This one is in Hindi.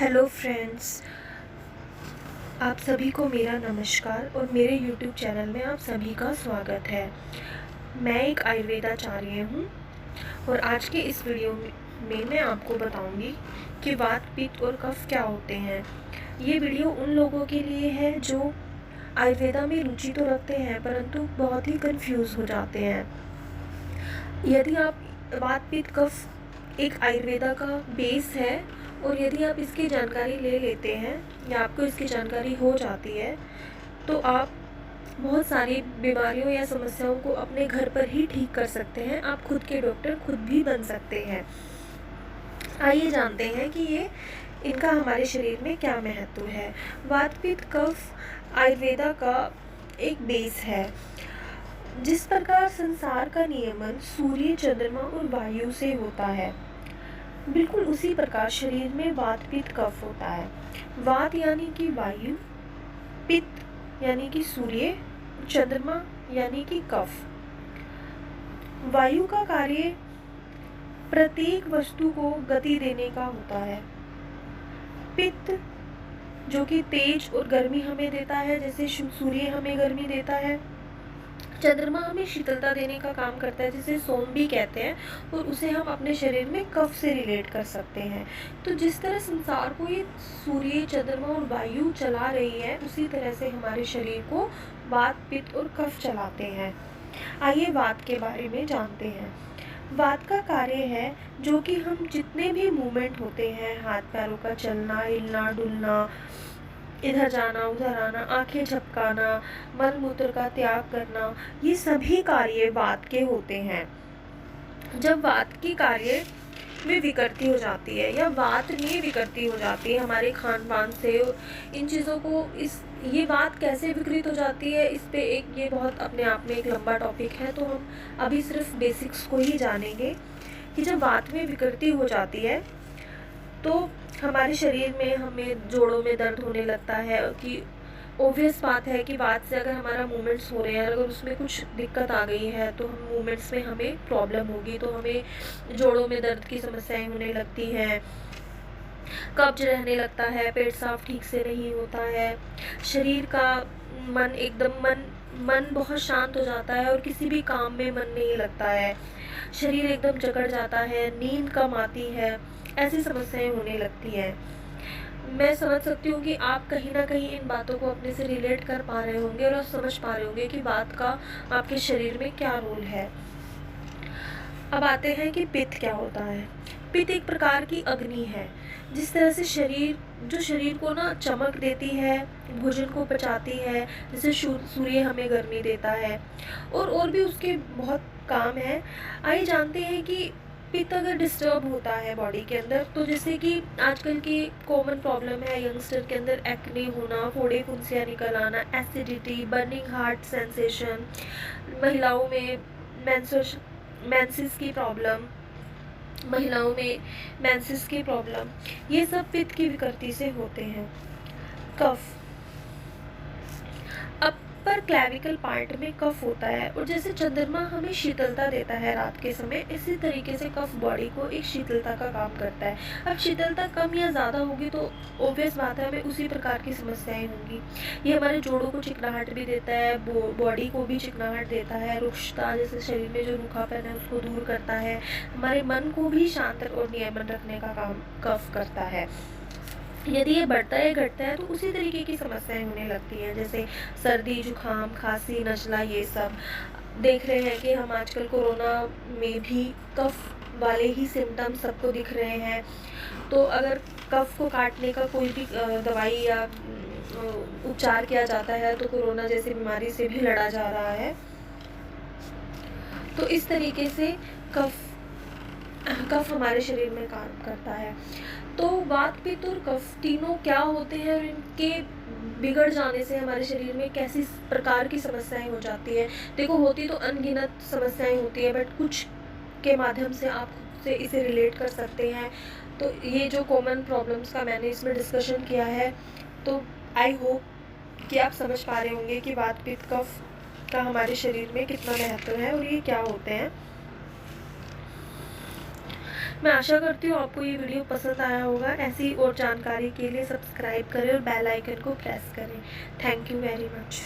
हेलो फ्रेंड्स, आप सभी को मेरा नमस्कार और मेरे यूट्यूब चैनल में आप सभी का स्वागत है। मैं एक आयुर्वेदाचार्य हूँ और आज के इस वीडियो में मैं आपको बताऊँगी कि वात, पित्त और कफ क्या होते हैं। ये वीडियो उन लोगों के लिए है जो आयुर्वेदा में रुचि तो रखते हैं परंतु बहुत ही कंफ्यूज हो जाते हैं। यदि आप वात, पित्त, कफ एक आयुर्वेदा का बेस है और यदि आप इसकी जानकारी ले लेते हैं या आपको इसकी जानकारी हो जाती है तो आप बहुत सारी बीमारियों या समस्याओं को अपने घर पर ही ठीक कर सकते हैं। आप खुद के डॉक्टर खुद भी बन सकते हैं। आइए जानते हैं कि ये इनका हमारे शरीर में क्या महत्व है। वात, पित्त, कफ आयुर्वेदा का एक बेस है। जिस प्रकार संसार का नियमन सूर्य, चंद्रमा और वायु से होता है, बिल्कुल उसी प्रकार शरीर में वात, पित्त, कफ होता है। वात यानी कि वायु, पित्त यानी कि सूर्य, चंद्रमा यानी कि कफ। वायु का कार्य प्रत्येक वस्तु को गति देने का होता है। पित्त जो कि तेज और गर्मी हमें देता है, जैसे सूर्य हमें गर्मी देता है। चंद्रमा हमें शीतलता देने का काम करता है, जिसे सोम भी कहते हैं, और उसे हम अपने शरीर में कफ से रिलेट कर सकते हैं। तो जिस तरह संसार को ये सूर्य, चंद्रमा और वायु चला रही है, उसी तरह से हमारे शरीर को वात, पित्त और कफ चलाते हैं। आइए वात के बारे में जानते हैं। वात का कार्य है जो कि हम जितने भी मूवमेंट होते हैं, हाथ पैरों का चलना, हिलना डुलना, इधर जाना उधर आना, आंखें झपकाना, मल मूत्र का त्याग करना, ये सभी कार्य वात के होते हैं। जब वात की कार्य में विकृति हो जाती है या वात में विकृति हो जाती है हमारे खान पान से, इन चीज़ों को ये वात कैसे विकृत हो जाती है, इस पे ये बहुत अपने आप में एक लंबा टॉपिक है। तो हम अभी सिर्फ बेसिक्स को ही जानेंगे कि जब वात में विकृति हो जाती है तो हमारे शरीर में हमें जोड़ों में दर्द होने लगता है। कि ऑब्वियस बात है कि वात से अगर हमारा मूवमेंट्स हो रहे हैं, अगर उसमें कुछ दिक्कत आ गई है तो हम मूवमेंट्स में हमें प्रॉब्लम होगी, तो हमें जोड़ों में दर्द की समस्याएं होने लगती हैं, कब्ज रहने लगता है, पेट साफ ठीक से नहीं होता है, शरीर का मन बहुत शांत हो जाता है और किसी भी काम में मन नहीं लगता है, शरीर एकदम जकड़ जाता है, नींद कम आती है, ऐसी समस्याएं होने लगती हैं। मैं समझ सकती हूँ कि आप कहीं ना कहीं इन बातों को अपने से रिलेट कर पा रहे होंगे और समझ पा रहे होंगे कि वात का आपके शरीर में क्या रोल है। अब आते हैं कि पित्त क्या होता है। पित्त एक प्रकार की अग्नि है। जिस तरह से शरीर को ना चमक देती है, भोजन को पचाती है, जैसे सूर्य हमें गर्मी देता है, और भी उसके बहुत काम है। आइए जानते हैं कि पित्त अगर डिस्टर्ब होता है बॉडी के अंदर, तो जैसे कि आजकल की कॉमन प्रॉब्लम है यंगस्टर के अंदर, एक्ने होना, फोड़े फुंसियाँ निकल आना, एसिडिटी, बर्निंग हार्ट सेंसेशन, महिलाओं में मेंसेस की प्रॉब्लम, महिलाओं में मेंसेस की प्रॉब्लम, ये सब पित्त की विकृति से होते हैं। कफ, अपर क्लैविकल पार्ट में कफ होता है, और जैसे चंद्रमा हमें शीतलता देता है रात के समय, इसी तरीके से कफ बॉडी को एक शीतलता का काम करता है। अब शीतलता कम या ज़्यादा होगी तो ऑब्वियस बात है हमें उसी प्रकार की समस्याएं होंगी। ये हमारे जोड़ों को चिकनाहट भी देता है, बॉडी को भी चिकनाहट देता है, रुक्षता जैसे शरीर में जो रूखापन है उसको दूर करता है, हमारे मन को भी शांत और नियमन रखने का काम कफ करता है। यदि ये बढ़ता है घटता है तो उसी तरीके की समस्याएं होने लगती हैं, जैसे सर्दी, जुकाम, खांसी, नज़ला, ये सब देख रहे हैं कि हम आजकल कोरोना में भी कफ वाले ही सिम्टम्स सबको दिख रहे हैं। तो अगर कफ को काटने का कोई भी दवाई या उपचार किया जाता है तो कोरोना जैसी बीमारी से भी लड़ा जा रहा है। तो इस तरीके से कफ हमारे शरीर में काम करता है। तो वात, पित्त और कफ तीनों क्या होते हैं और इनके बिगड़ जाने से हमारे शरीर में कैसी प्रकार की समस्याएं हो जाती है। देखो, होती तो अनगिनत समस्याएं होती है, बट कुछ के माध्यम से आप खुद से इसे रिलेट कर सकते हैं। तो ये जो कॉमन प्रॉब्लम्स का मैंने इसमें डिस्कशन किया है, तो आई होप कि आप समझ पा रहे होंगे कि वात, पित्त, कफ का हमारे शरीर में कितना महत्व है और ये क्या होते हैं। मैं आशा करती हूँ आपको ये वीडियो पसंद आया होगा। ऐसी और जानकारी के लिए सब्सक्राइब करें और बेल आइकन को प्रेस करें। Thank you very much.